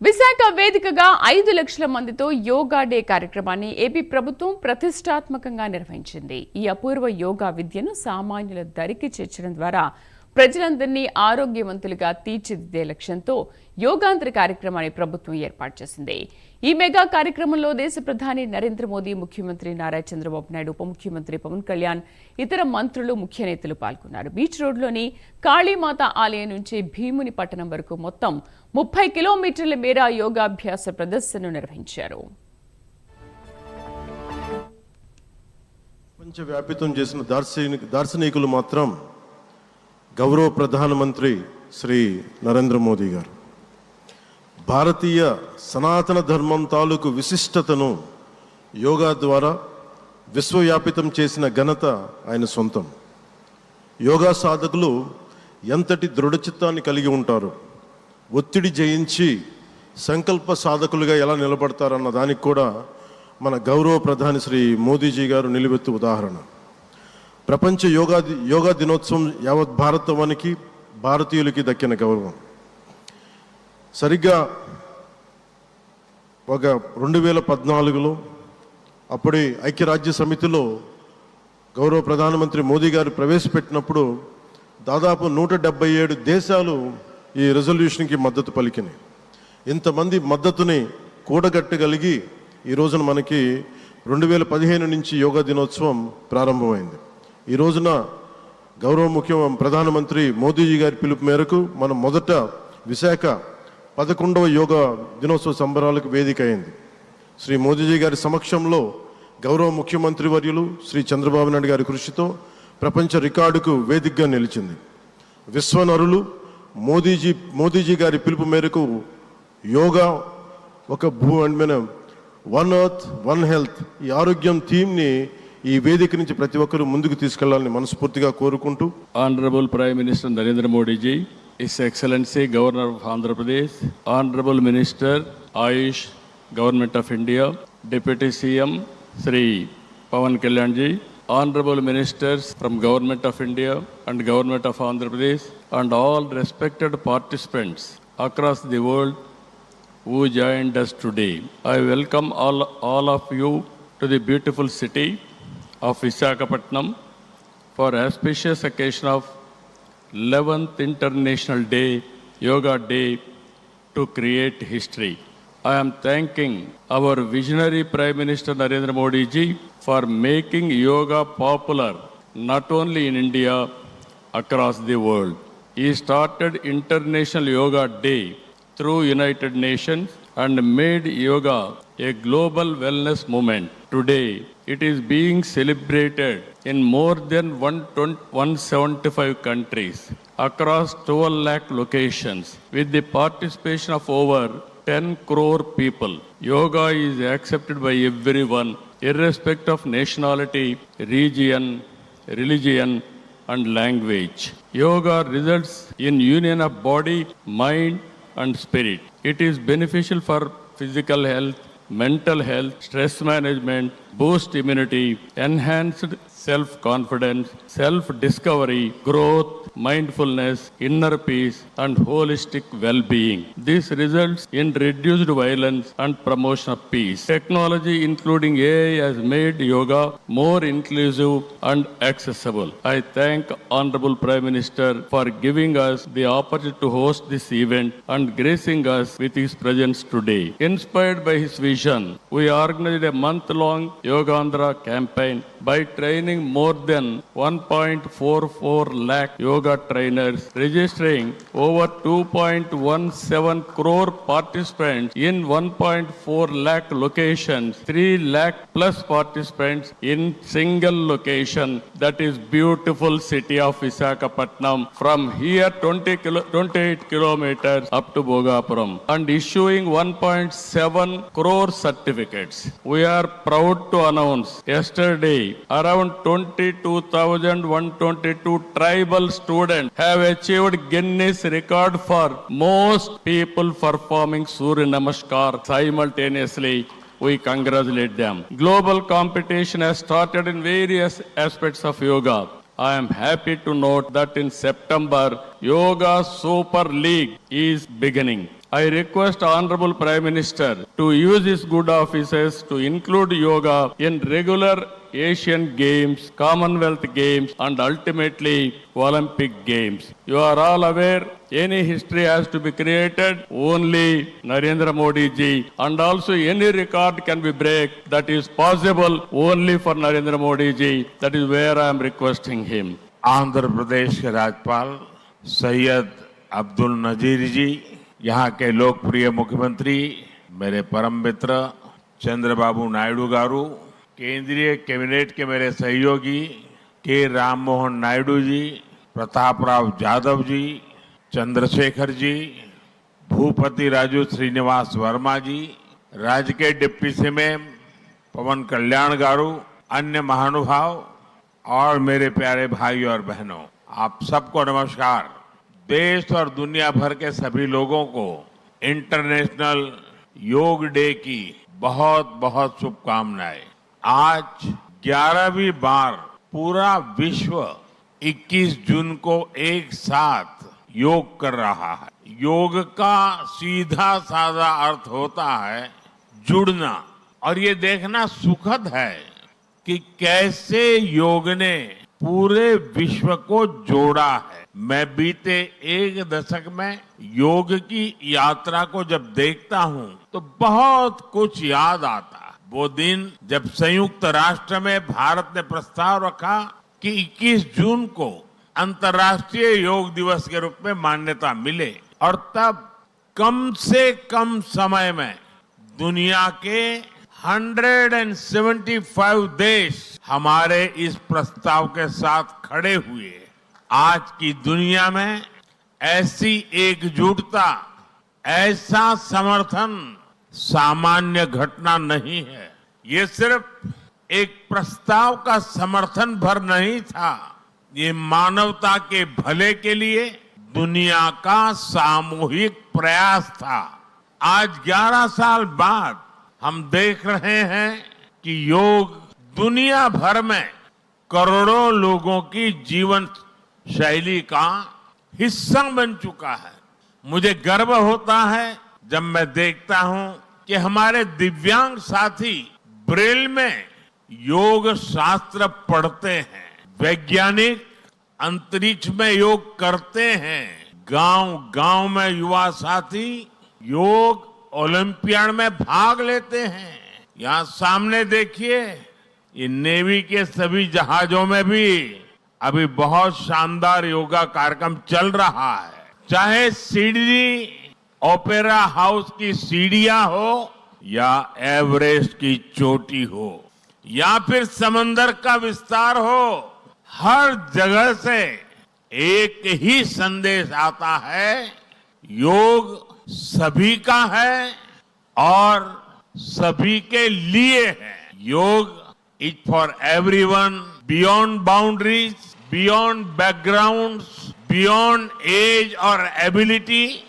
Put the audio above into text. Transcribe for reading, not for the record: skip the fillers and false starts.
విశాఖ వేదికగా 5 లక్షల మందితో యోగా డే కార్యక్రమాన్ని ఏపీ ప్రభుత్వం ప్రతిష్టాత్మకంగా నిర్వహించింది. ఈ అపూర్వ యోగా విద్యను సామాన్యుల దరికి చేర్చడం ద్వారా ప్రజలందరినీ ఆరోగ్యవంతులుగా తీర్చిదిద్దే లక్ష్యంతో యోగాంధ్ర కార్యక్రమాన్ని ప్రభుత్వం ఏర్పాటు చేసింది. ఈ మెగా కార్యక్రమంలో దేశ ప్రధాని నరేంద్ర మోదీ, ముఖ్యమంత్రి నారా చంద్రబాబు నాయుడు, ఉప ముఖ్యమంత్రి పవన్ కళ్యాణ్, ఇతర మంత్రులు, ముఖ్య నేతలు పాల్గొన్నారు. బీచ్ రోడ్లోని కాళీమాత ఆలయం నుంచి భీముని పట్టణం వరకు మొత్తం 30 కిలోమీటర్ల మేర యోగాభ్యాస ప్రదర్శనను నిర్వహించారు. ప్రపంచవ్యాపితం చేసిన దార్శనికులు మాత్రం గౌరవ ప్రధానమంత్రి శ్రీ నరేంద్ర మోదీ గారు. భారతీయ సనాతన ధర్మం తాలూకు విశిష్టతను యోగా ద్వారా విశ్వవ్యాపితం చేసిన ఘనత ఆయన సొంతం. యోగా సాధకులు ఎంతటి దృఢచిత్తాన్ని కలిగి ఉంటారు, ఒత్తిడి జయించి సంకల్ప సాధకులుగా ఎలా నిలబడతారన్న దానికి కూడా మన గౌరవ ప్రధాని శ్రీ మోదీజీ గారు నిలువెత్తు ఉదాహరణ. ప్రపంచ యోగా దినోత్సవం యావత్ భారతవానికి, భారతీయులకి దక్కిన గౌరవం. సరిగ్గా ఒక 2014లో అప్పటి ఐక్యరాజ్య సమితిలో గౌరవ ప్రధానమంత్రి మోదీ గారు ప్రవేశపెట్టినప్పుడు దాదాపు 177 దేశాలు ఈ రెజల్యూషన్కి మద్దతు పలికినాయి. ఇంతమంది మద్దతుని కూడగట్టగలిగి ఈ రోజున మనకి 2015 నుంచి యోగా దినోత్సవం ప్రారంభమైంది. ఈ రోజున గౌరవ ప్రధానమంత్రి మోదీజీ గారి పిలుపు మేరకు మనం మొదట విశాఖ 11వ యోగా దినోత్సవ సంబరాలకు వేదిక అయింది. శ్రీ మోదీజీ గారి సమక్షంలో గౌరవ ముఖ్యమంత్రి వర్యులు శ్రీ చంద్రబాబు నాయుడు గారి కృషితో ప్రపంచ రికార్డుకు వేదికగా నిలిచింది. విశ్వనరులు మోదీజీ గారి పిలుపు మేరకు యోగా ఒక వన్ ఎర్త్ వన్ హెల్త్, ఈ ఆరోగ్యం థీమ్ని ఈ వేదిక నుంచి ప్రతి ఒక్కరూ ముందుకు తీసుకెళ్లాలని మనస్ఫూర్తిగా కోరుకుంటూ, honourable prime minister Narendra Modiji, His Excellency Governor of Andhra Pradesh, Honorable Minister Ayush, Government of India, Deputy CM Sri Pawan Kalyan ji, Honorable Ministers from Government of India and Government of Andhra Pradesh, and all respected participants across the world who joined us today. I welcome all of you to the beautiful city of Visakhapatnam for auspicious occasion of 11th International Day, Yoga Day, to create history. I am thanking our visionary Prime Minister Narendra Modi ji for making yoga popular not only in India, across the world. He started International Yoga Day through United Nations and made yoga a global wellness movement. Today, it is being celebrated in more than 175 countries across 12 lakh locations with the participation of over 10 crore people. Yoga is accepted by everyone, irrespective of nationality, region, religion, and language. Yoga results in union of body, mind, and spirit. It is beneficial for physical health, mental health, stress management, boost immunity, enhanced self-confidence, self-discovery, growth, mindfulness, inner peace, and holistic well-being. This results in reduced violence and promotion of peace. Technology, including AI, has made yoga more inclusive and accessible. I thank Honorable Prime Minister for giving us the opportunity to host this event and gracing us with his presence today. Inspired by his vision, we organized a month-long Yogandhra campaign by training more than 1.44 lakh yoga trainers, registering over 2.17 crore participants in 1.4 lakh locations, 3 lakh plus participants in single location, that is beautiful city of Visakhapatnam. From here 28 kilometers up to Bhogapuram, and issuing 1.7 crore certificates. We are proud to announce yesterday around 22,122 tribal students have achieved Guinness record for most people performing Surya Namaskar simultaneously. We congratulate them. Global competition has started in various aspects of yoga. I am happy to note that in September, Yoga Super League is beginning. I request Honorable Prime Minister to use his good offices to include yoga in regular Asian Games, Commonwealth Games and ultimately Olympic Games. You are all aware, any history has to be created, only Narendra Modi ji, and also any record can be break that is possible only for Narendra Modi ji. That is where I am requesting him. Andhra Pradesh के राज्यपाल सैयद अब्दुल नजीर जी, यहाँ के लोकप्रिय मुख्यमंत्री मेरे परम मित्र चंद्रबाबू नायडू गारू, केंद्रीय cabinet के मेरे सहयोगी के राम मोहन नायडू जी, प्रताप राव जाधव जी, चंद्रशेखर जी, भूपति राजू श्रीनिवास वर्मा जी, राज्य के डिप्टी सीएम पवन कल्याण गारू, अन्य महानुभाव और मेरे प्यारे भाई और बहनों, आप सबको नमस्कार। देश और दुनिया भर के सभी लोगों को इंटरनेशनल योग डे की बहुत बहुत शुभकामनाएं। आज 11वीं बार पूरा विश्व 21 जून को एक साथ योग कर रहा है। योग का सीधा साधा अर्थ होता है जुड़ना, और ये देखना सुखद है कि कैसे योग ने पूरे विश्व को जोड़ा है। मैं बीते एक दशक में योग की यात्रा को जब देखता हूं तो बहुत कुछ याद आता है। वो दिन जब संयुक्त राष्ट्र में भारत ने प्रस्ताव रखा कि 21 जून को अंतर्राष्ट्रीय योग दिवस के रूप में मान्यता मिले, और तब कम से कम समय में दुनिया के 175 देश हमारे इस प्रस्ताव के साथ खड़े हुए। आज की दुनिया में ऐसी एकजुटता, ऐसा समर्थन सामान्य घटना नहीं है। ये सिर्फ एक प्रस्ताव का समर्थन भर नहीं था, ये मानवता के भले के लिए दुनिया का सामूहिक प्रयास था। आज 11 साल बाद हम देख रहे हैं कि योग दुनिया भर में करोड़ों लोगों की जीवन शैली का हिस्सा बन चुका है। मुझे गर्व होता है जब मैं देखता हूं कि हमारे दिव्यांग साथी ब्रेल में योग शास्त्र पढ़ते हैं, वैज्ञानिक अंतरिक्ष में योग करते हैं, गांव-गांव में युवा साथी योग ओलंपियाड में भाग लेते हैं। यहाँ सामने देखिए, ये नेवी के सभी जहाजों में भी अभी बहुत शानदार योगा कार्यक्रम चल रहा है। चाहे सिडनी ओपेरा हाउस की सीढ़ियां हो या एवरेस्ट की चोटी हो या फिर समंदर का विस्तार हो, हर जगह से एक ही संदेश आता है, योग सभी का है और सभी के लिए है। Yoga is for everyone, beyond boundaries, beyond backgrounds, beyond age और एबिलिटी।